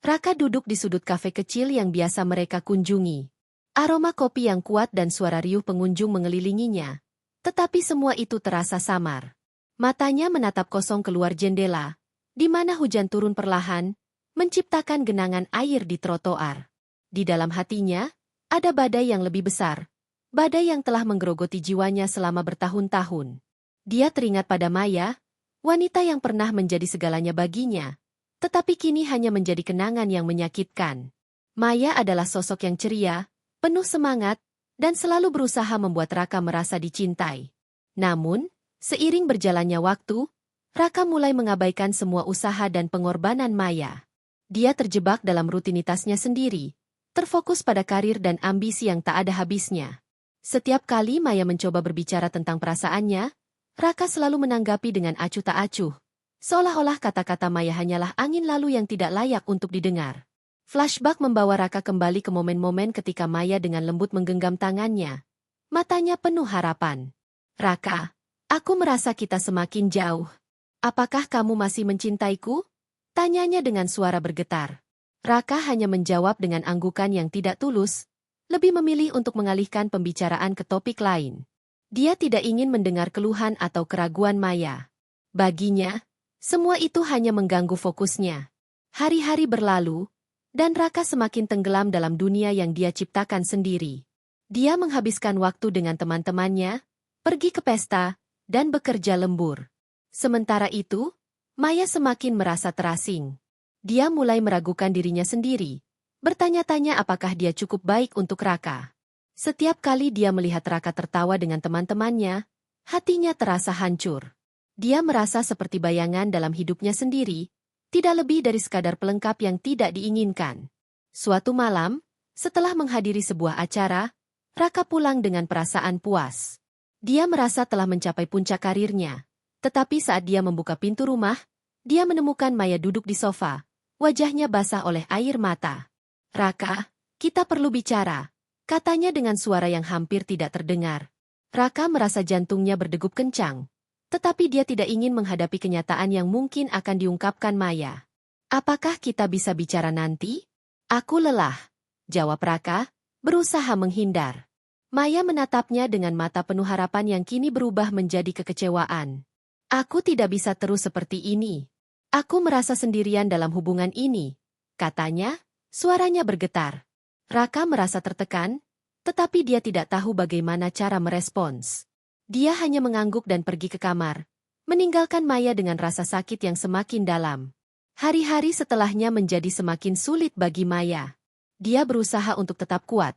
Raka duduk di sudut kafe kecil yang biasa mereka kunjungi. Aroma kopi yang kuat dan suara riuh pengunjung mengelilinginya. Tetapi semua itu terasa samar. Matanya menatap kosong keluar jendela, di mana hujan turun perlahan, menciptakan genangan air di trotoar. Di dalam hatinya, ada badai yang lebih besar. Badai yang telah menggerogoti jiwanya selama bertahun-tahun. Dia teringat pada Maya, wanita yang pernah menjadi segalanya baginya. Tetapi kini hanya menjadi kenangan yang menyakitkan. Maya adalah sosok yang ceria, penuh semangat, dan selalu berusaha membuat Raka merasa dicintai. Namun, seiring berjalannya waktu, Raka mulai mengabaikan semua usaha dan pengorbanan Maya. Dia terjebak dalam rutinitasnya sendiri, terfokus pada karir dan ambisi yang tak ada habisnya. Setiap kali Maya mencoba berbicara tentang perasaannya, Raka selalu menanggapi dengan acuh tak acuh. Seolah-olah kata-kata Maya hanyalah angin lalu yang tidak layak untuk didengar. Flashback membawa Raka kembali ke momen-momen ketika Maya dengan lembut menggenggam tangannya. Matanya penuh harapan. "Raka, aku merasa kita semakin jauh. Apakah kamu masih mencintaiku?" Tanyanya dengan suara bergetar. Raka hanya menjawab dengan anggukan yang tidak tulus, lebih memilih untuk mengalihkan pembicaraan ke topik lain. Dia tidak ingin mendengar keluhan atau keraguan Maya. Baginya, semua itu hanya mengganggu fokusnya. Hari-hari berlalu, dan Raka semakin tenggelam dalam dunia yang dia ciptakan sendiri. Dia menghabiskan waktu dengan teman-temannya, pergi ke pesta, dan bekerja lembur. Sementara itu, Maya semakin merasa terasing. Dia mulai meragukan dirinya sendiri, bertanya-tanya apakah dia cukup baik untuk Raka. Setiap kali dia melihat Raka tertawa dengan teman-temannya, hatinya terasa hancur. Dia merasa seperti bayangan dalam hidupnya sendiri, tidak lebih dari sekadar pelengkap yang tidak diinginkan. Suatu malam, setelah menghadiri sebuah acara, Raka pulang dengan perasaan puas. Dia merasa telah mencapai puncak karirnya. Tetapi saat dia membuka pintu rumah, dia menemukan Maya duduk di sofa, wajahnya basah oleh air mata. "Raka, kita perlu bicara," katanya dengan suara yang hampir tidak terdengar. Raka merasa jantungnya berdegup kencang. Tetapi dia tidak ingin menghadapi kenyataan yang mungkin akan diungkapkan Maya. "Apakah kita bisa bicara nanti?" "Aku lelah," jawab Raka, berusaha menghindar. Maya menatapnya dengan mata penuh harapan yang kini berubah menjadi kekecewaan. "Aku tidak bisa terus seperti ini. Aku merasa sendirian dalam hubungan ini," katanya, suaranya bergetar. Raka merasa tertekan, tetapi dia tidak tahu bagaimana cara merespons. Dia hanya mengangguk dan pergi ke kamar, meninggalkan Maya dengan rasa sakit yang semakin dalam. Hari-hari setelahnya menjadi semakin sulit bagi Maya. Dia berusaha untuk tetap kuat,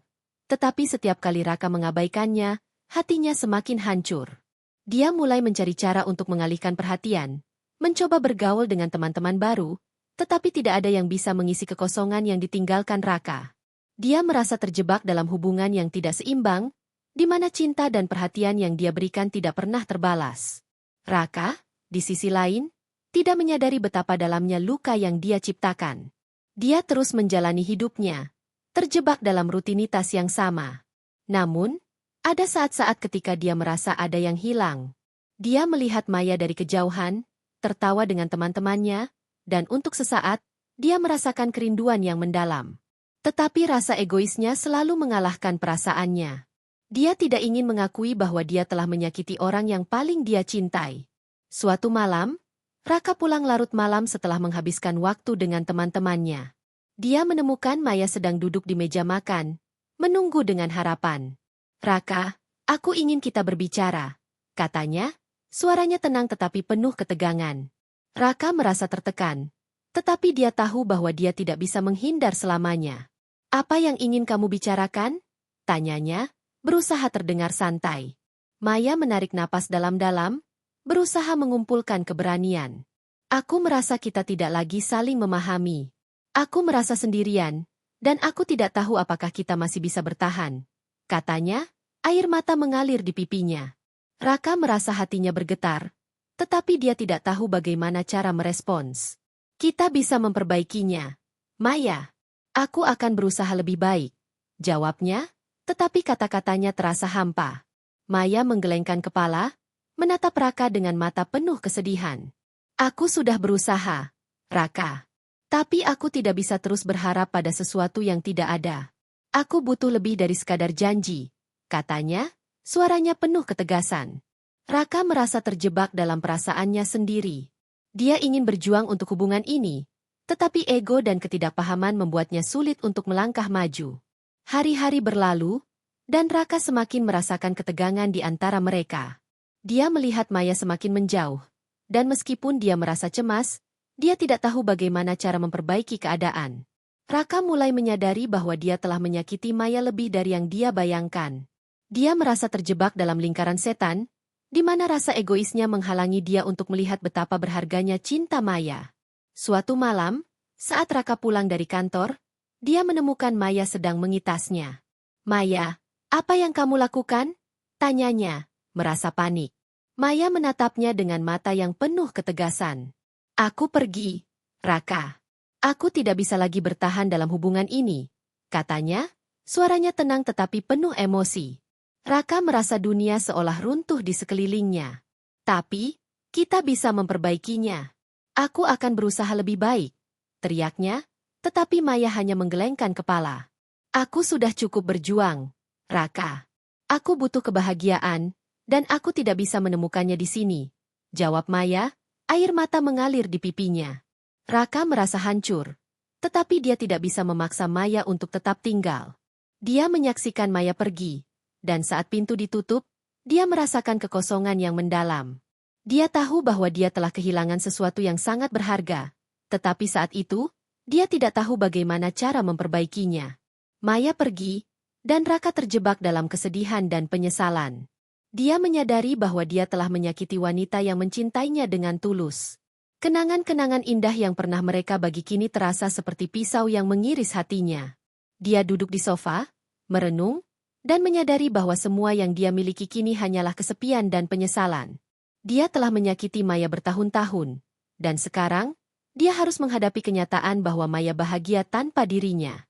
tetapi setiap kali Raka mengabaikannya, hatinya semakin hancur. Dia mulai mencari cara untuk mengalihkan perhatian, mencoba bergaul dengan teman-teman baru, tetapi tidak ada yang bisa mengisi kekosongan yang ditinggalkan Raka. Dia merasa terjebak dalam hubungan yang tidak seimbang, di mana cinta dan perhatian yang dia berikan tidak pernah terbalas. Raka, di sisi lain, tidak menyadari betapa dalamnya luka yang dia ciptakan. Dia terus menjalani hidupnya, terjebak dalam rutinitas yang sama. Namun, ada saat-saat ketika dia merasa ada yang hilang. Dia melihat Maya dari kejauhan, tertawa dengan teman-temannya, dan untuk sesaat, dia merasakan kerinduan yang mendalam. Tetapi rasa egoisnya selalu mengalahkan perasaannya. Dia tidak ingin mengakui bahwa dia telah menyakiti orang yang paling dia cintai. Suatu malam, Raka pulang larut malam setelah menghabiskan waktu dengan teman-temannya. Dia menemukan Maya sedang duduk di meja makan, menunggu dengan harapan. "Raka, aku ingin kita berbicara," katanya, suaranya tenang tetapi penuh ketegangan. Raka merasa tertekan, tetapi dia tahu bahwa dia tidak bisa menghindar selamanya. "Apa yang ingin kamu bicarakan?" tanyanya, berusaha terdengar santai. Maya menarik napas dalam-dalam, berusaha mengumpulkan keberanian. "Aku merasa kita tidak lagi saling memahami. Aku merasa sendirian, dan aku tidak tahu apakah kita masih bisa bertahan," katanya, air mata mengalir di pipinya. Raka merasa hatinya bergetar, tetapi dia tidak tahu bagaimana cara merespons. "Kita bisa memperbaikinya, Maya. Aku akan berusaha lebih baik," jawabnya, tetapi kata-katanya terasa hampa. Maya menggelengkan kepala, menatap Raka dengan mata penuh kesedihan. "Aku sudah berusaha, Raka. Tapi aku tidak bisa terus berharap pada sesuatu yang tidak ada. Aku butuh lebih dari sekadar janji, katanya, suaranya penuh ketegasan. Raka merasa terjebak dalam perasaannya sendiri. Dia ingin berjuang untuk hubungan ini, tetapi ego dan ketidakpahaman membuatnya sulit untuk melangkah maju. Hari-hari berlalu, dan Raka semakin merasakan ketegangan di antara mereka. Dia melihat Maya semakin menjauh, dan meskipun dia merasa cemas, dia tidak tahu bagaimana cara memperbaiki keadaan. Raka mulai menyadari bahwa dia telah menyakiti Maya lebih dari yang dia bayangkan. Dia merasa terjebak dalam lingkaran setan, di mana rasa egoisnya menghalangi dia untuk melihat betapa berharganya cinta Maya. Suatu malam, saat Raka pulang dari kantor, dia menemukan Maya sedang mengitasnya. "Maya, apa yang kamu lakukan?" tanyanya, merasa panik. Maya menatapnya dengan mata yang penuh ketegasan. "Aku pergi, Raka. Aku tidak bisa lagi bertahan dalam hubungan ini," katanya, suaranya tenang tetapi penuh emosi. Raka merasa dunia seolah runtuh di sekelilingnya. "Tapi, kita bisa memperbaikinya. Aku akan berusaha lebih baik," teriaknya, tetapi Maya hanya menggelengkan kepala. "Aku sudah cukup berjuang, Raka. Aku butuh kebahagiaan, dan aku tidak bisa menemukannya di sini," jawab Maya, air mata mengalir di pipinya. Raka merasa hancur, tetapi dia tidak bisa memaksa Maya untuk tetap tinggal. Dia menyaksikan Maya pergi, dan saat pintu ditutup, dia merasakan kekosongan yang mendalam. Dia tahu bahwa dia telah kehilangan sesuatu yang sangat berharga, tetapi saat itu, dia tidak tahu bagaimana cara memperbaikinya. Maya pergi, dan Raka terjebak dalam kesedihan dan penyesalan. Dia menyadari bahwa dia telah menyakiti wanita yang mencintainya dengan tulus. Kenangan-kenangan indah yang pernah mereka bagi kini terasa seperti pisau yang mengiris hatinya. Dia duduk di sofa, merenung, dan menyadari bahwa semua yang dia miliki kini hanyalah kesepian dan penyesalan. Dia telah menyakiti Maya bertahun-tahun, dan sekarang, dia harus menghadapi kenyataan bahwa Maya bahagia tanpa dirinya.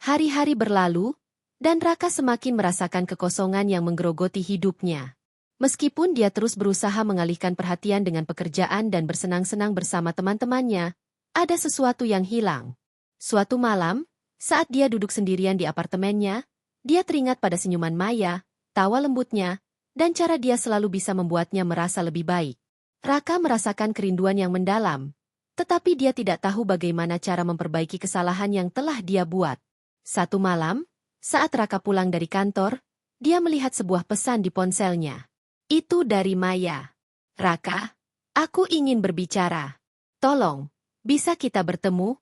Hari-hari berlalu, dan Raka semakin merasakan kekosongan yang menggerogoti hidupnya. Meskipun dia terus berusaha mengalihkan perhatian dengan pekerjaan dan bersenang-senang bersama teman-temannya, ada sesuatu yang hilang. Suatu malam, saat dia duduk sendirian di apartemennya, dia teringat pada senyuman Maya, tawa lembutnya, dan cara dia selalu bisa membuatnya merasa lebih baik. Raka merasakan kerinduan yang mendalam, tetapi dia tidak tahu bagaimana cara memperbaiki kesalahan yang telah dia buat. Satu malam, saat Raka pulang dari kantor, dia melihat sebuah pesan di ponselnya. Itu dari Maya. "Raka, aku ingin berbicara. Tolong, bisa kita bertemu?"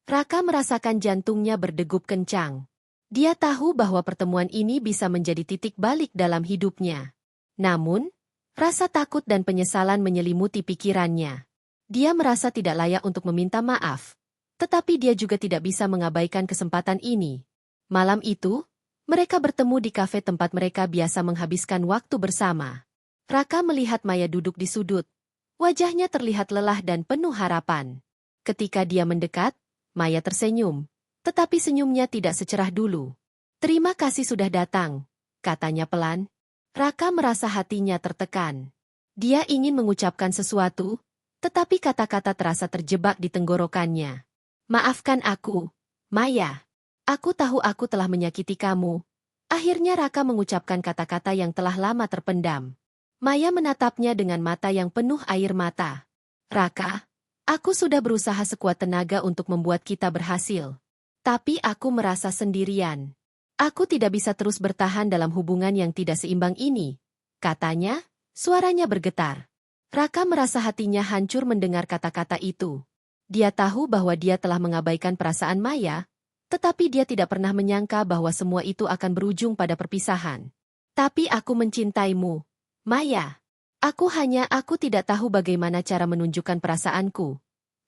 Raka merasakan jantungnya berdegup kencang. Dia tahu bahwa pertemuan ini bisa menjadi titik balik dalam hidupnya. Namun, rasa takut dan penyesalan menyelimuti pikirannya. Dia merasa tidak layak untuk meminta maaf, tetapi dia juga tidak bisa mengabaikan kesempatan ini. Malam itu, mereka bertemu di kafe tempat mereka biasa menghabiskan waktu bersama. Raka melihat Maya duduk di sudut. Wajahnya terlihat lelah dan penuh harapan. Ketika dia mendekat, Maya tersenyum. Tetapi senyumnya tidak secerah dulu. "Terima kasih sudah datang," katanya pelan. Raka merasa hatinya tertekan. Dia ingin mengucapkan sesuatu, tetapi kata-kata terasa terjebak di tenggorokannya. "Maafkan aku, Maya. Aku tahu aku telah menyakiti kamu." Akhirnya Raka mengucapkan kata-kata yang telah lama terpendam. Maya menatapnya dengan mata yang penuh air mata. "Raka, aku sudah berusaha sekuat tenaga untuk membuat kita berhasil. Tapi aku merasa sendirian. Aku tidak bisa terus bertahan dalam hubungan yang tidak seimbang ini," katanya, suaranya bergetar. Raka merasa hatinya hancur mendengar kata-kata itu. Dia tahu bahwa dia telah mengabaikan perasaan Maya, tetapi dia tidak pernah menyangka bahwa semua itu akan berujung pada perpisahan. "Tapi aku mencintaimu, Maya. Aku tidak tahu bagaimana cara menunjukkan perasaanku,"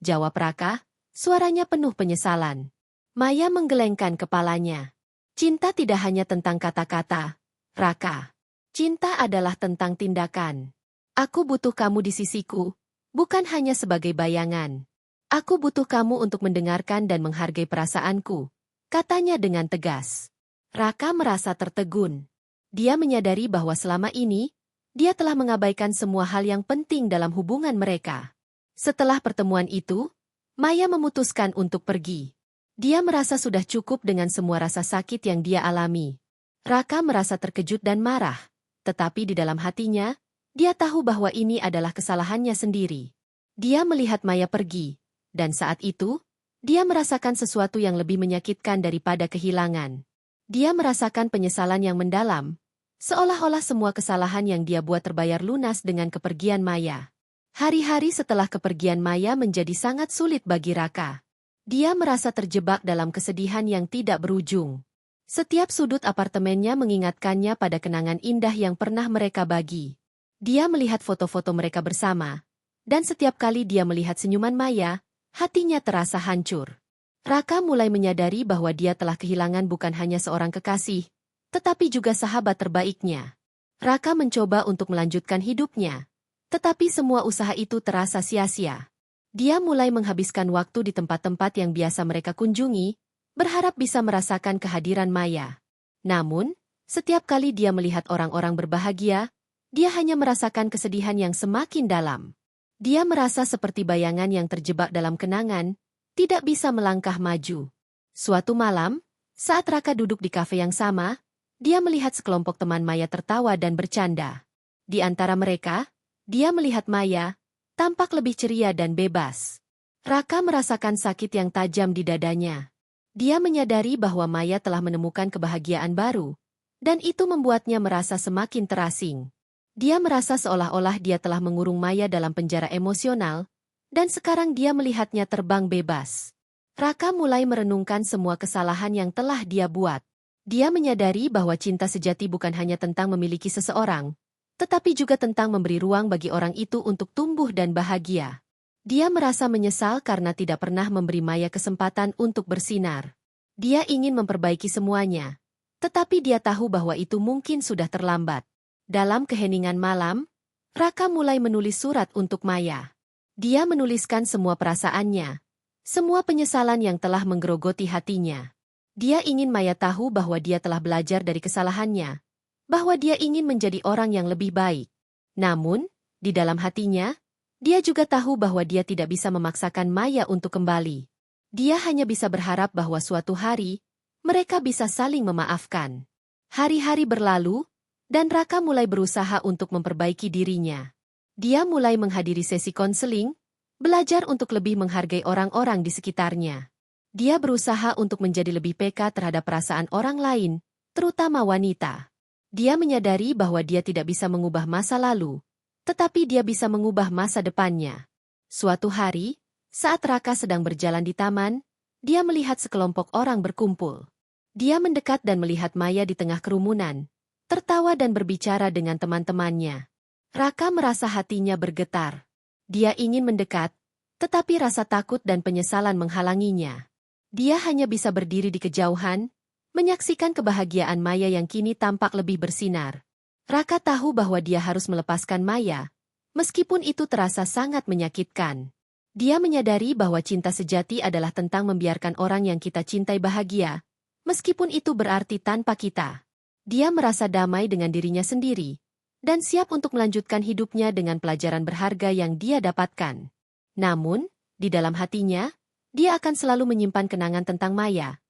jawab Raka, suaranya penuh penyesalan. Maya menggelengkan kepalanya. "Cinta tidak hanya tentang kata-kata, Raka. Cinta adalah tentang tindakan. Aku butuh kamu di sisiku, bukan hanya sebagai bayangan. Aku butuh kamu untuk mendengarkan dan menghargai perasaanku," katanya dengan tegas. Raka merasa tertegun. Dia menyadari bahwa selama ini, dia telah mengabaikan semua hal yang penting dalam hubungan mereka. Setelah pertemuan itu, Maya memutuskan untuk pergi. Dia merasa sudah cukup dengan semua rasa sakit yang dia alami. Raka merasa terkejut dan marah, tetapi di dalam hatinya, dia tahu bahwa ini adalah kesalahannya sendiri. Dia melihat Maya pergi, dan saat itu, dia merasakan sesuatu yang lebih menyakitkan daripada kehilangan. Dia merasakan penyesalan yang mendalam, seolah-olah semua kesalahan yang dia buat terbayar lunas dengan kepergian Maya. Hari-hari setelah kepergian Maya menjadi sangat sulit bagi Raka. Dia merasa terjebak dalam kesedihan yang tidak berujung. Setiap sudut apartemennya mengingatkannya pada kenangan indah yang pernah mereka bagi. Dia melihat foto-foto mereka bersama, dan setiap kali dia melihat senyuman Maya, hatinya terasa hancur. Raka mulai menyadari bahwa dia telah kehilangan bukan hanya seorang kekasih, tetapi juga sahabat terbaiknya. Raka mencoba untuk melanjutkan hidupnya, tetapi semua usaha itu terasa sia-sia. Dia mulai menghabiskan waktu di tempat-tempat yang biasa mereka kunjungi, berharap bisa merasakan kehadiran Maya. Namun, setiap kali dia melihat orang-orang berbahagia, dia hanya merasakan kesedihan yang semakin dalam. Dia merasa seperti bayangan yang terjebak dalam kenangan, tidak bisa melangkah maju. Suatu malam, saat Raka duduk di kafe yang sama, dia melihat sekelompok teman Maya tertawa dan bercanda. Di antara mereka, dia melihat Maya, tampak lebih ceria dan bebas. Raka merasakan sakit yang tajam di dadanya. Dia menyadari bahwa Maya telah menemukan kebahagiaan baru, dan itu membuatnya merasa semakin terasing. Dia merasa seolah-olah dia telah mengurung Maya dalam penjara emosional, dan sekarang dia melihatnya terbang bebas. Raka mulai merenungkan semua kesalahan yang telah dia buat. Dia menyadari bahwa cinta sejati bukan hanya tentang memiliki seseorang, tetapi juga tentang memberi ruang bagi orang itu untuk tumbuh dan bahagia. Dia merasa menyesal karena tidak pernah memberi Maya kesempatan untuk bersinar. Dia ingin memperbaiki semuanya, tetapi dia tahu bahwa itu mungkin sudah terlambat. Dalam keheningan malam, Raka mulai menulis surat untuk Maya. Dia menuliskan semua perasaannya, semua penyesalan yang telah menggerogoti hatinya. Dia ingin Maya tahu bahwa dia telah belajar dari kesalahannya, bahwa dia ingin menjadi orang yang lebih baik. Namun, di dalam hatinya, dia juga tahu bahwa dia tidak bisa memaksakan Maya untuk kembali. Dia hanya bisa berharap bahwa suatu hari, mereka bisa saling memaafkan. Hari-hari berlalu, dan Raka mulai berusaha untuk memperbaiki dirinya. Dia mulai menghadiri sesi konseling, belajar untuk lebih menghargai orang-orang di sekitarnya. Dia berusaha untuk menjadi lebih peka terhadap perasaan orang lain, terutama wanita. Dia menyadari bahwa dia tidak bisa mengubah masa lalu, tetapi dia bisa mengubah masa depannya. Suatu hari, saat Raka sedang berjalan di taman, dia melihat sekelompok orang berkumpul. Dia mendekat dan melihat Maya di tengah kerumunan, tertawa dan berbicara dengan teman-temannya. Raka merasa hatinya bergetar. Dia ingin mendekat, tetapi rasa takut dan penyesalan menghalanginya. Dia hanya bisa berdiri di kejauhan, menyaksikan kebahagiaan Maya yang kini tampak lebih bersinar. Raka tahu bahwa dia harus melepaskan Maya, meskipun itu terasa sangat menyakitkan. Dia menyadari bahwa cinta sejati adalah tentang membiarkan orang yang kita cintai bahagia, meskipun itu berarti tanpa kita. Dia merasa damai dengan dirinya sendiri, dan siap untuk melanjutkan hidupnya dengan pelajaran berharga yang dia dapatkan. Namun, di dalam hatinya, dia akan selalu menyimpan kenangan tentang Maya,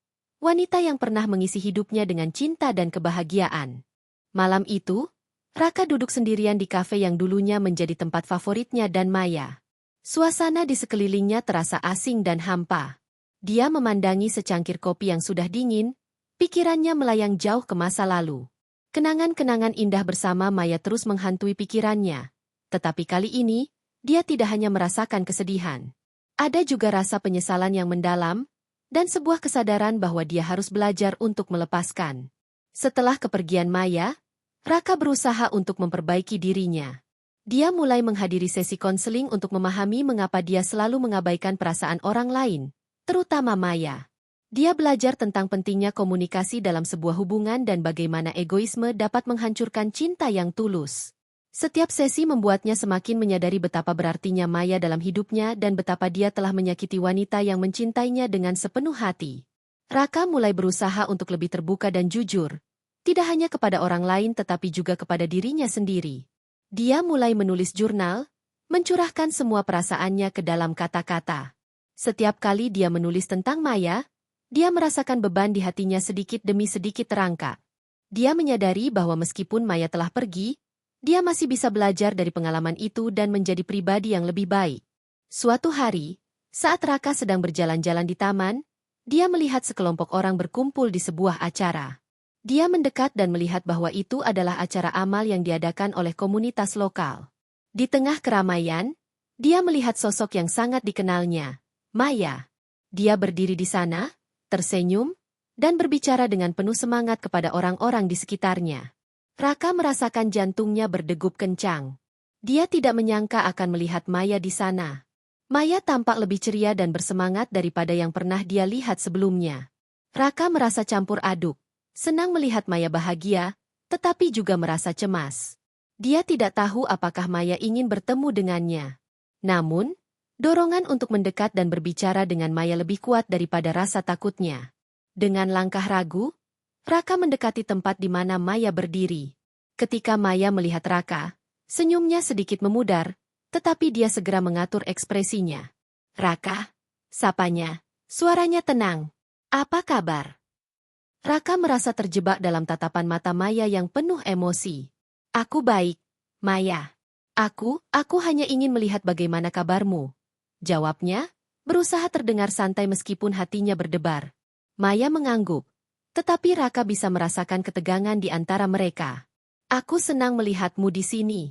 wanita yang pernah mengisi hidupnya dengan cinta dan kebahagiaan. Malam itu, Raka duduk sendirian di kafe yang dulunya menjadi tempat favoritnya dan Maya. Suasana di sekelilingnya terasa asing dan hampa. Dia memandangi secangkir kopi yang sudah dingin, pikirannya melayang jauh ke masa lalu. Kenangan-kenangan indah bersama Maya terus menghantui pikirannya. Tetapi kali ini, dia tidak hanya merasakan kesedihan. Ada juga rasa penyesalan yang mendalam, dan sebuah kesadaran bahwa dia harus belajar untuk melepaskan. Setelah kepergian Maya, Raka berusaha untuk memperbaiki dirinya. Dia mulai menghadiri sesi konseling untuk memahami mengapa dia selalu mengabaikan perasaan orang lain, terutama Maya. Dia belajar tentang pentingnya komunikasi dalam sebuah hubungan dan bagaimana egoisme dapat menghancurkan cinta yang tulus. Setiap sesi membuatnya semakin menyadari betapa berartinya Maya dalam hidupnya dan betapa dia telah menyakiti wanita yang mencintainya dengan sepenuh hati. Raka mulai berusaha untuk lebih terbuka dan jujur, tidak hanya kepada orang lain tetapi juga kepada dirinya sendiri. Dia mulai menulis jurnal, mencurahkan semua perasaannya ke dalam kata-kata. Setiap kali dia menulis tentang Maya, dia merasakan beban di hatinya sedikit demi sedikit terangkat. Dia menyadari bahwa meskipun Maya telah pergi, dia masih bisa belajar dari pengalaman itu dan menjadi pribadi yang lebih baik. Suatu hari, saat Raka sedang berjalan-jalan di taman, dia melihat sekelompok orang berkumpul di sebuah acara. Dia mendekat dan melihat bahwa itu adalah acara amal yang diadakan oleh komunitas lokal. Di tengah keramaian, dia melihat sosok yang sangat dikenalnya, Maya. Dia berdiri di sana, tersenyum, dan berbicara dengan penuh semangat kepada orang-orang di sekitarnya. Raka merasakan jantungnya berdegup kencang. Dia tidak menyangka akan melihat Maya di sana. Maya tampak lebih ceria dan bersemangat daripada yang pernah dia lihat sebelumnya. Raka merasa campur aduk, senang melihat Maya bahagia, tetapi juga merasa cemas. Dia tidak tahu apakah Maya ingin bertemu dengannya. Namun, dorongan untuk mendekat dan berbicara dengan Maya lebih kuat daripada rasa takutnya. Dengan langkah ragu, Raka mendekati tempat di mana Maya berdiri. Ketika Maya melihat Raka, senyumnya sedikit memudar, tetapi dia segera mengatur ekspresinya. Raka, sapanya, suaranya tenang. Apa kabar? Raka merasa terjebak dalam tatapan mata Maya yang penuh emosi. Aku baik, Maya. Aku hanya ingin melihat bagaimana kabarmu. Jawabnya, berusaha terdengar santai meskipun hatinya berdebar. Maya mengangguk, tetapi Raka bisa merasakan ketegangan di antara mereka. Aku senang melihatmu di sini.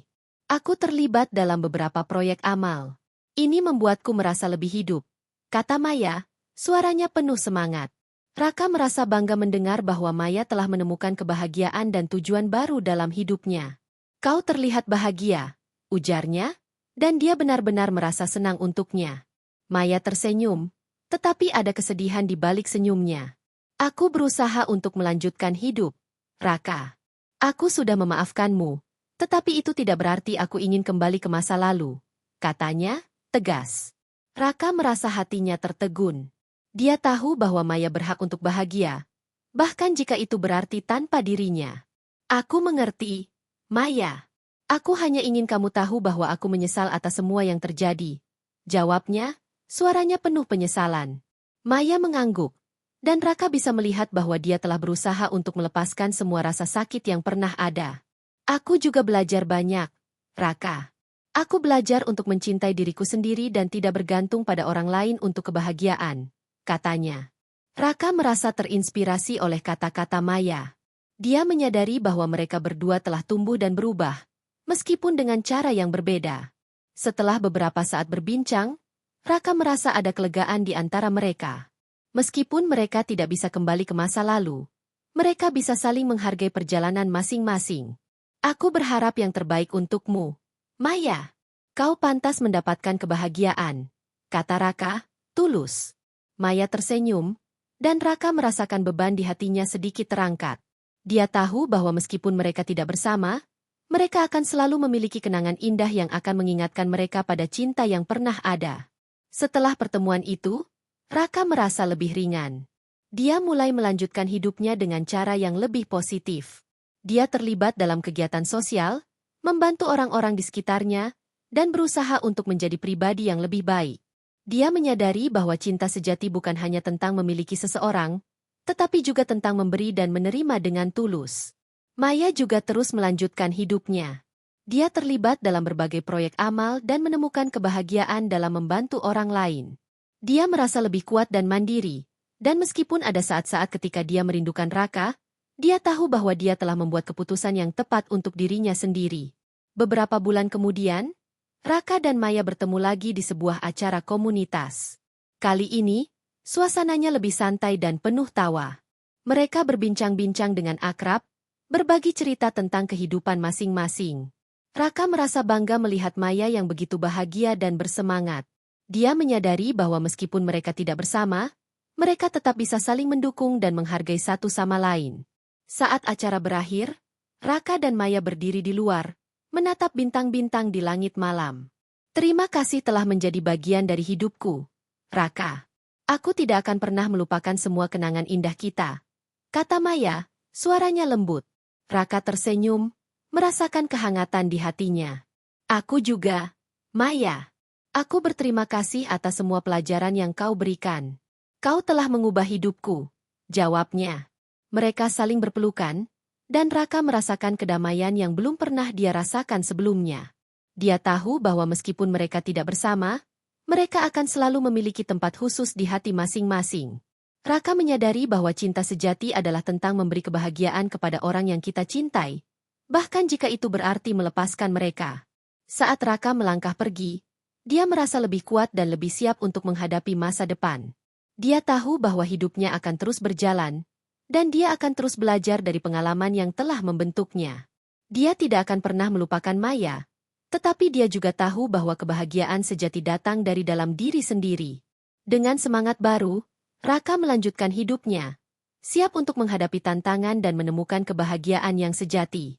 Aku terlibat dalam beberapa proyek amal. Ini membuatku merasa lebih hidup, kata Maya, suaranya penuh semangat. Raka merasa bangga mendengar bahwa Maya telah menemukan kebahagiaan dan tujuan baru dalam hidupnya. Kau terlihat bahagia, ujarnya, dan dia benar-benar merasa senang untuknya. Maya tersenyum, tetapi ada kesedihan di balik senyumnya. Aku berusaha untuk melanjutkan hidup, Raka. Aku sudah memaafkanmu. Tetapi itu tidak berarti aku ingin kembali ke masa lalu, katanya, tegas. Raka merasa hatinya tertegun. Dia tahu bahwa Maya berhak untuk bahagia, bahkan jika itu berarti tanpa dirinya. Aku mengerti, Maya. Aku hanya ingin kamu tahu bahwa aku menyesal atas semua yang terjadi. Jawabnya, suaranya penuh penyesalan. Maya mengangguk, dan Raka bisa melihat bahwa dia telah berusaha untuk melepaskan semua rasa sakit yang pernah ada. Aku juga belajar banyak, Raka. Aku belajar untuk mencintai diriku sendiri dan tidak bergantung pada orang lain untuk kebahagiaan, katanya. Raka merasa terinspirasi oleh kata-kata Maya. Dia menyadari bahwa mereka berdua telah tumbuh dan berubah, meskipun dengan cara yang berbeda. Setelah beberapa saat berbincang, Raka merasa ada kelegaan di antara mereka. Meskipun mereka tidak bisa kembali ke masa lalu, mereka bisa saling menghargai perjalanan masing-masing. Aku berharap yang terbaik untukmu, Maya. Kau pantas mendapatkan kebahagiaan, kata Raka, tulus. Maya tersenyum, dan Raka merasakan beban di hatinya sedikit terangkat. Dia tahu bahwa meskipun mereka tidak bersama, mereka akan selalu memiliki kenangan indah yang akan mengingatkan mereka pada cinta yang pernah ada. Setelah pertemuan itu, Raka merasa lebih ringan. Dia mulai melanjutkan hidupnya dengan cara yang lebih positif. Dia terlibat dalam kegiatan sosial, membantu orang-orang di sekitarnya, dan berusaha untuk menjadi pribadi yang lebih baik. Dia menyadari bahwa cinta sejati bukan hanya tentang memiliki seseorang, tetapi juga tentang memberi dan menerima dengan tulus. Maya juga terus melanjutkan hidupnya. Dia terlibat dalam berbagai proyek amal dan menemukan kebahagiaan dalam membantu orang lain. Dia merasa lebih kuat dan mandiri, dan meskipun ada saat-saat ketika dia merindukan Raka, dia tahu bahwa dia telah membuat keputusan yang tepat untuk dirinya sendiri. Beberapa bulan kemudian, Raka dan Maya bertemu lagi di sebuah acara komunitas. Kali ini, suasananya lebih santai dan penuh tawa. Mereka berbincang-bincang dengan akrab, berbagi cerita tentang kehidupan masing-masing. Raka merasa bangga melihat Maya yang begitu bahagia dan bersemangat. Dia menyadari bahwa meskipun mereka tidak bersama, mereka tetap bisa saling mendukung dan menghargai satu sama lain. Saat acara berakhir, Raka dan Maya berdiri di luar, menatap bintang-bintang di langit malam. Terima kasih telah menjadi bagian dari hidupku, Raka. Aku tidak akan pernah melupakan semua kenangan indah kita, kata Maya, suaranya lembut. Raka tersenyum, merasakan kehangatan di hatinya. Aku juga, Maya. Aku berterima kasih atas semua pelajaran yang kau berikan. Kau telah mengubah hidupku, jawabnya. Mereka saling berpelukan, dan Raka merasakan kedamaian yang belum pernah dia rasakan sebelumnya. Dia tahu bahwa meskipun mereka tidak bersama, mereka akan selalu memiliki tempat khusus di hati masing-masing. Raka menyadari bahwa cinta sejati adalah tentang memberi kebahagiaan kepada orang yang kita cintai, bahkan jika itu berarti melepaskan mereka. Saat Raka melangkah pergi, dia merasa lebih kuat dan lebih siap untuk menghadapi masa depan. Dia tahu bahwa hidupnya akan terus berjalan, dan dia akan terus belajar dari pengalaman yang telah membentuknya. Dia tidak akan pernah melupakan Maya, tetapi dia juga tahu bahwa kebahagiaan sejati datang dari dalam diri sendiri. Dengan semangat baru, Raka melanjutkan hidupnya, siap untuk menghadapi tantangan dan menemukan kebahagiaan yang sejati.